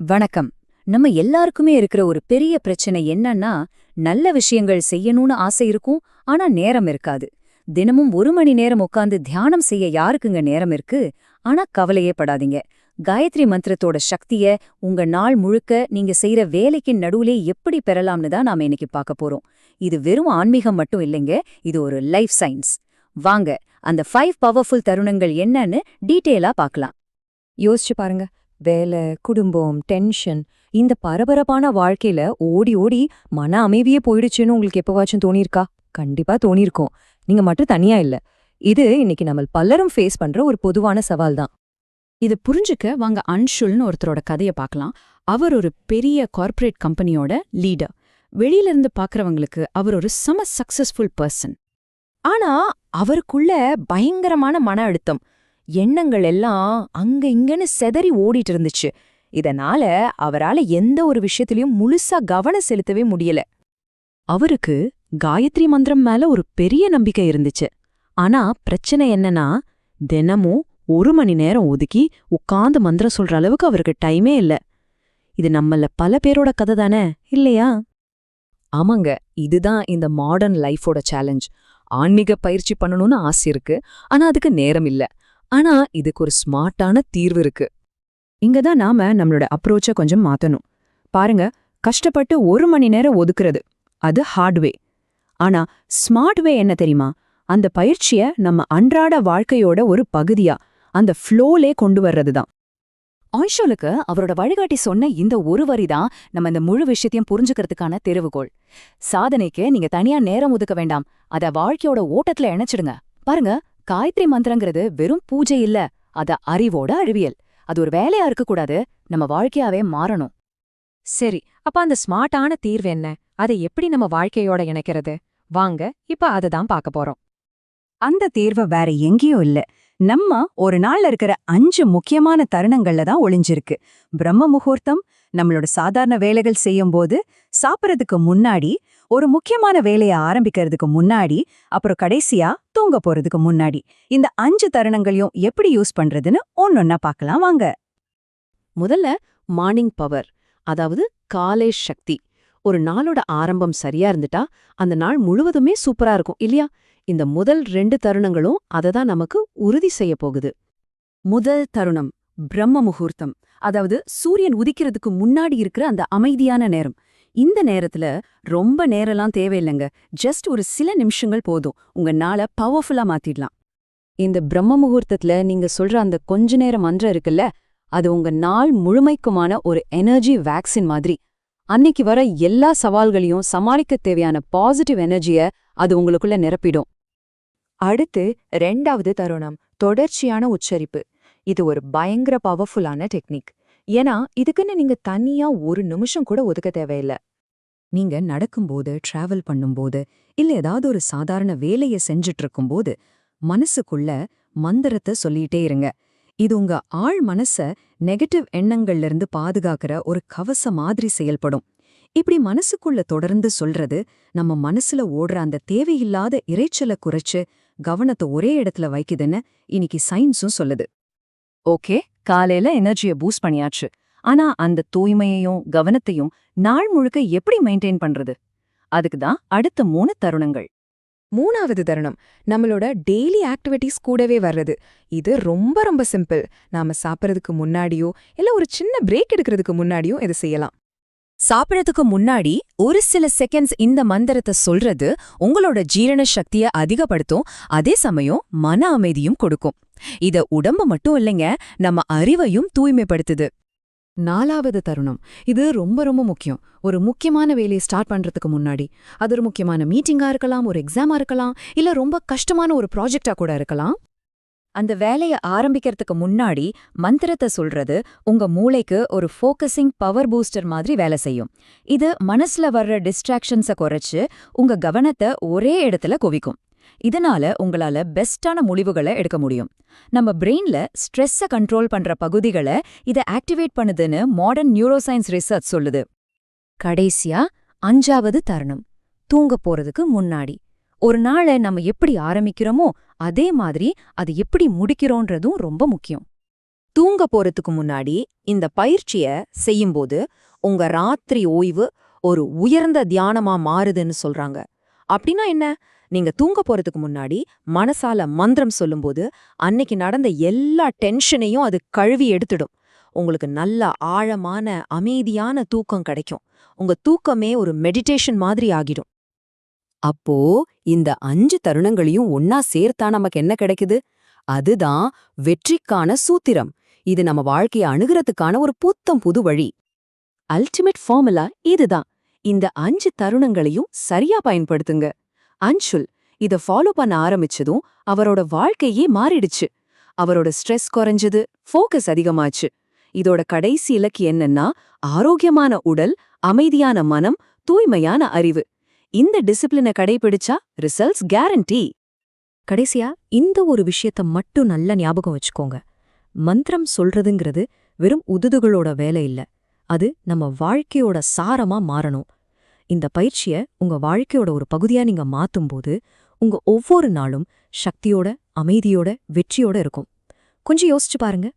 வணக்கம். நம்ம எல்லாருக்குமே இருக்கிற ஒரு பெரிய பிரச்சனை என்னன்னா, நல்ல விஷயங்கள் செய்யணும்னு ஆசை இருக்கும், ஆனா நேரம் இருக்காது. தினமும் 1 மணி நேரம் உட்கார்ந்து தியானம் செய்ய யாருக்குங்க நேரம் இருக்கு? ஆனா கவலையே படாதீங்க. காயத்ரி மந்திரத்தோட சக்திய உங்க நாள் முழுக்க நீங்க செய்யற வேலைக்கு நடுவுலே எப்படி பெறலாம்னு தான் நாம இன்னைக்கு பார்க்க போறோம். இது வெறும் ஆன்மீகம் மட்டும் இல்லைங்க, இது ஒரு லைஃப் சயின்ஸ். வாங்க, அந்த 5 பவர்ஃபுல் தருணங்கள் என்னன்னு டீட்டெயிலா பார்க்கலாம். யோசிச்சு பாருங்க. வேலை, குடும்பம், டென்ஷன், இந்த பரபரப்பான வாழ்க்கையில ஓடி ஓடி மன அமைதியே போயிடுச்சுன்னு உங்களுக்கு எப்பவாச்சும் தோணியிருக்கா? கண்டிப்பா தோணியிருக்கும். நீங்க மட்டும் தனியா இல்ல. இது இன்னைக்கு நம்ம பலரும் ஃபேஸ் பண்ற ஒரு பொதுவான சவால் தான். இது புரிஞ்சுக்க வாங்க அன்ஷுல்னு ஒருத்தரோட கதைய பார்க்கலாம். அவர் ஒரு பெரிய கார்ப்பரேட் கம்பெனியோட லீடர். வெளியில இருந்து பார்க்கறவங்களுக்கு அவர் ஒரு சக்சஸ்ஃபுல் பர்சன். ஆனா அவருக்குள்ள பயங்கரமான மன அழுத்தம், எண்ணங்கள் எல்லாம் அங்க இங்கன்னு செதறி ஓடிட்டு இருந்துச்சு. இதனால அவரால எந்த ஒரு விஷயத்திலயும் முழுசா கவனம் செலுத்தவே முடியல. அவருக்கு காயத்ரி மந்திரம் மேல ஒரு பெரிய நம்பிக்கை இருந்துச்சு. ஆனா பிரச்சனை என்னன்னா, தினமும் 1 மணி நேரம் ஒதுக்கி உட்கார்ந்து மந்திரம் சொல்ற அளவுக்கு அவருக்கு டைமே இல்ல. இது நம்மள பல பேரோட கதை தானே, இல்லையா? ஆமாங்க, இதுதான் இந்த மாடர்ன் லைஃபோட சேலஞ்ச். ஆன்மீக பயிற்சி பண்ணணும்னு ஆசை இருக்கு, ஆனா அதுக்கு நேரம் இல்ல. ஆனா இதுக்கு ஒரு ஸ்மார்ட்டான தீர்வு இருக்கு. இங்கதான் நாம நம்மளோட அப்ரோச்ச கொஞ்சம் மாத்தணும். பாருங்க, கஷ்டப்பட்டு 1 மணி நேரம் ஒதுக்குறது அது ஹார்ட் வே. ஆனா ஸ்மார்ட் வே என்ன தெரியுமா? அந்த பயிற்சிய நம்ம அன்றாட வாழ்க்கையோட ஒரு பகுதியா அந்த ஃப்ளோலே கொண்டு வர்றதுதான். ஆன்ஷோலுக்கு அவரோட வழிகாட்டி சொன்ன இந்த ஒரு வரி தான் நம்ம இந்த முழு விஷயத்தையும் புரிஞ்சுக்கிறதுக்கான திறவுகோல். சாதனைக்கு நீங்க தனியா நேரம் ஒதுக்க வேண்டாம், அத வாழ்க்கையோட ஓட்டத்துல இணைச்சிடுங்க. பாருங்க, காயத்ரி மந்திரங்கிறது வெறும் பூஜை இல்ல, அத அறிவோட அறிவியல். அது ஒரு வேலையா இருக்கக்கூடாது, நம்ம வாழ்க்கையாவே மாறணும். சரி, அப்ப அந்த ஸ்மார்ட்டான தீர்வு என்ன? அதை எப்படி நம்ம வாழ்க்கையோட இணைக்கிறது? வாங்க, இப்ப அததான் பார்க்க போறோம். அந்த தீர்வு வேற எங்கேயும் இல்ல, நம்ம ஒரு நாள்ல இருக்கிற 5 முக்கியமான தருணங்கள்ல தான் ஒளிஞ்சிருக்கு. பிரம்ம முகூர்த்தம், நம்மளோட சாதாரண வேலைகள் செய்யும்போது, சாப்பிடறதுக்கு முன்னாடி, ஒரு முக்கியமான வேலைய ஆரம்பிக்கிறதுக்கு முன்னாடி, அப்புறம் கடைசியா தூங்க போறதுக்கு முன்னாடி. இந்த 5 தருணங்களையும் எப்படி யூஸ் பண்றதுன்னு ஒன்னொன்னா பார்க்கலாம் வாங்க. முதல்ல மார்னிங் பவர், அதாவது காலை சக்தி. ஒரு நாளோட ஆரம்பம் சரியா இருந்துட்டா அந்த நாள் முழுவதுமே சூப்பரா இருக்கும், இல்லையா? இந்த முதல் 2 தருணங்களும் அதை தான் நமக்கு உறுதி செய்ய போகுது. முதல் தருணம் பிரம்ம முகூர்த்தம், அதாவது சூரியன் உதிக்கிறதுக்கு முன்னாடி இருக்கிற அந்த அமைதியான நேரம். இந்த நேரத்துல ரொம்ப நேரம்லாம் தேவையில்லைங்க, ஜஸ்ட் ஒரு சில நிமிஷங்கள் போதும் உங்க நாளை பவர்ஃபுல்லா மாத்திடலாம். இந்த பிரம்ம முகூர்த்தத்துல நீங்க சொல்ற அந்த கொஞ்ச நேரம் மந்திரம் இருக்குல்ல, அது உங்க நாள் முழுமைக்குமான ஒரு எனர்ஜி வேக்சின் மாதிரி. அன்னைக்கு வர எல்லா சவால்களையும் சமாளிக்க தேவையான பாசிட்டிவ் எனர்ஜிய அது உங்களுக்குள்ள நிரப்பிடும். அடுத்து 2வது தருணம் தொடர்ச்சியான உச்சரிப்பு. இது ஒரு பயங்கர பவர்ஃபுல்லான டெக்னிக். ஏன்னா இதுக்குன்னு நீங்க தனியா ஒரு நிமிஷம் கூட ஒதுக்க தேவையில்லை. நீங்க நடக்கும்போது, டிராவல் பண்ணும்போது, இல்ல ஏதாவது ஒரு சாதாரண வேலையை செஞ்சுட்டு இருக்கும்போது மனசுக்குள்ள மந்திரத்தை சொல்லிட்டே இருங்க. இது உங்க ஆழ் மனச நெகட்டிவ் எண்ணங்கள்ல இருந்து பாதுகாக்கிற ஒரு கவச மாதிரி செயல்படும். இப்படி மனசுக்குள்ள தொடர்ந்து சொல்றது நம்ம மனசுல ஓடுற அந்த தேவையில்லாத இரைச்சலை குறைச்சு கவனத்தை ஒரே இடத்துல வைக்குதுன்னு இன்னைக்கு சயின்ஸும் சொல்லுது. ஓகே, காலையில எனர்ஜியை பூஸ்ட் பண்ணியாச்சு. ஆனா அந்த தூய்மையையும் கவனத்தையும் நாள் முழுக்க எப்படி மெயின்டைன் பண்றது? அதுக்கு தான் அடுத்த 3 தருணங்கள். 3வது தருணம் நம்மளோட டெய்லி ஆக்டிவிட்டிஸ் கூடவே வர்றது. இது ரொம்ப ரொம்ப சிம்பிள். நாம சாப்பிட்றதுக்கு முன்னாடியோ இல்ல ஒரு சின்ன பிரேக் எடுக்கிறதுக்கு முன்னாடியோ இதை செய்யலாம். சாப்பிடறதுக்கு முன்னாடி ஒரு சில செகண்ட்ஸ் இந்த மந்திரத்தை சொல்றது உங்களோட ஜீரண சக்தியை அதிகப்படுத்தும், அதே சமயம் மன அமைதியும் கொடுக்கும். இத உடம்பு மட்டும் இல்லைங்க, நம்ம அறிவையும் தூய்மைப்படுத்துது. 4வது தருணம் இது ரொம்ப ரொம்ப முக்கியம். ஒரு முக்கியமான வேலையை ஸ்டார்ட் பண்றதுக்கு முன்னாடி, அது ஒரு முக்கியமான மீட்டிங்கா இருக்கலாம், ஒரு எக்ஸாமா இருக்கலாம், இல்ல ரொம்ப கஷ்டமான ஒரு ப்ராஜெக்டா கூட இருக்கலாம். அந்த வேலைய ஆரம்பிக்கிறதுக்கு முன்னாடி மந்திரத்தை சொல்றது உங்க மூளைக்கு ஒரு ஃபோக்கஸிங் பவர் பூஸ்டர் மாதிரி வேலை செய்யும். இது மனசுல வர்ற டிஸ்ட்ராக்ஷன்ஸை குறைச்சு உங்க கவனத்தை ஒரே இடத்துல குவிக்கும். இதனால உங்களால பெஸ்டான முடிவுகளை எடுக்க முடியும். நம்ம பிரெயின்ல ஸ்ட்ரெஸ்ஸை கண்ட்ரோல் பண்ற பகுதிகளை இதை ஆக்டிவேட் பண்ணுதுன்னு மாடர்ன் நியூரோசைன்ஸ் ரிசர்ச் சொல்லுது. கடைசியா 5வது தருணம் தூங்க போறதுக்கு முன்னாடி. ஒரு நாளை நம்ம எப்படி ஆரம்பிக்கிறோமோ அதே மாதிரி அது எப்படி முடிக்கிறோன்றதும் ரொம்ப முக்கியம். தூங்க போறதுக்கு முன்னாடி இந்த பயிற்சிய செய்யும்போது உங்க ராத்திரி ஓய்வு ஒரு உயர்ந்த தியானமா மாறுதுன்னு சொல்றாங்க. அப்படின்னா என்ன? நீங்க தூங்க போறதுக்கு முன்னாடி மனசால மந்திரம் சொல்லும்போது அன்னைக்கு நடந்த எல்லா டென்ஷனையும் அது கழுவி எடுத்துடும். உங்களுக்கு நல்ல ஆழமான அமைதியான தூக்கம் கிடைக்கும். உங்க தூக்கமே ஒரு மெடிடேஷன் மாதிரி ஆகிடும். அப்போ இந்த 5 தருணங்களையும் ஒன்னா சேர்த்தா நமக்கு என்ன கிடைக்குது? அதுதான் வெற்றிக்கான சூத்திரம். இது நம்ம வாழ்க்கைய அணுகிறதுக்கான ஒரு புத்தம் புது வழி. அல்டிமேட் ஃபார்முலா இதுதான். இந்த 5 தருணங்களையும் சரியா பயன்படுத்துங்க. அன்ஷுல் இத ஃபாலோ பண்ண ஆரம்பிச்சதும் அவரோட வாழ்க்கையே மாறிடுச்சு. அவரோட ஸ்ட்ரெஸ் குறைஞ்சது, ஃபோக்கஸ் அதிகமாச்சு. இதோட கடைசி இலக்கு என்னன்னா ஆரோக்கியமான உடல், அமைதியான மனம், தூய்மையான அறிவு. இந்த டிசிப்ளினை கடைபிடிச்சா ரிசல்ட்ஸ் கேரண்டி. கடைசியா இந்த ஒரு விஷயத்த மட்டும் நல்லா ஞாபகம் வச்சுக்கோங்க. மந்திரம் சொல்றதுங்கிறது வெறும் உதுதுகளோட வேலை இல்ல. அது நம்ம வாழ்க்கையோட சாரமா மாறணும். இந்த பயிற்சிய உங்க வாழ்க்கையோட ஒரு பகுதியா நீங்க மாத்தும்போது உங்க ஒவ்வொரு நாளும் சக்தியோட, அமைதியோட, வெற்றியோட இருக்கும். கொஞ்சம் யோசிச்சு பாருங்க.